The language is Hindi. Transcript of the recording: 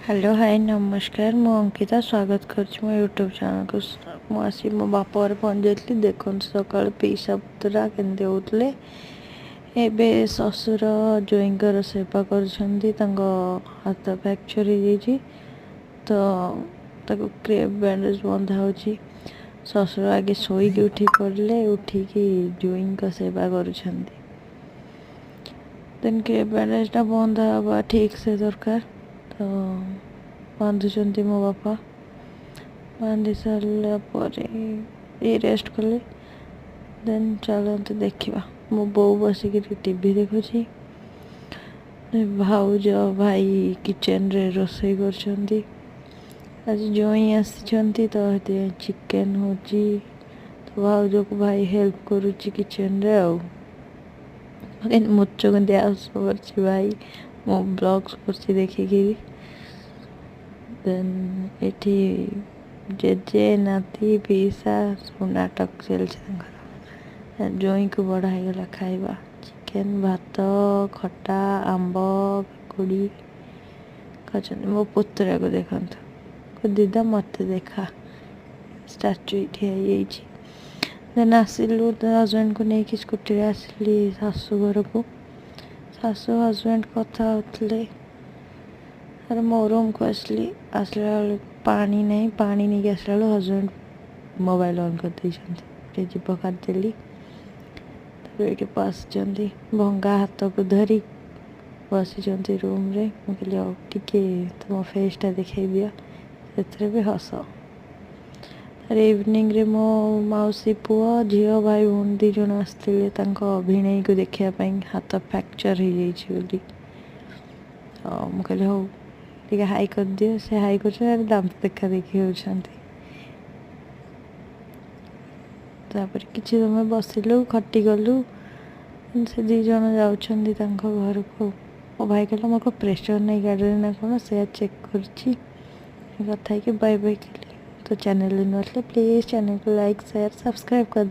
हेलो हाय नमस्कार मु अंकिता स्वागत कर मो यूट्यूब चैनल को मुझे मो बाप घर पहुँच जाती देखो सका पीसा पुतरा केमती होते एबे ससुर जोईंकर सेवा कर हाथ फ्रैक्चर हो तो क्रेप बैंडेज बंधा हो ससुर आगे शोक उठी पड़े उठिकी जोईं सेवा करुँच क्रेप बैंडेजटा बंधा हवा ठीक से दरकार तो बांधुंट मो बापा बांधि सारा पर ये रेस्ट कले देन चलते देखा मो बो बसिक टीवी देखुची भाउज भाई किचन रे रोसई कर आज जोई आसी तो चिकेन हो तो भाउज को भाई हेल्प करुच्ची किचन रे मुझ कर भाई मो ब्लॉग्स कर देखिकी देन एठी जेजे नाती पीसा सब नाटक चलते जोई को बड़ा गला खाइबा चिकेन भात खटा आंब काकुड़ी खाते मो पुतरा को देखते दीदा मत देखा स्टाच्यू ये देन आसिलु हजबैंड को लेकिन स्कूटी आसिली शाशु घर को शाशु हजबैंड कथा होते अरे मो रूम को आसला पानी नहीं पानी नहीं आसला हजबैंड मोबाइल ऑन कर जीप काटदेली ये पास भंगा हाथ को धरी बसी रूम रे मुझे टे तुम फेसटा देखा दिया भी हस अरे इवनिंग रे मो मौसी पुआ झील भाई भौणी दीज आसते भिणई को देखापी हाथ फ्रैक्चर हो मुझे हो टे हाई कर दियो से हाई कर दाम देखा देखी होती कि समय बसिलु खटी गलु से दीज जाऊँच घर को मो भाई कहला मोर को प्रेशर नहीं गाड़ी ना कौन से चेक कर बाय बाय कहली तो चैनल नुआ प्लीज चैनल को लाइक शेयर सब्सक्राइब कर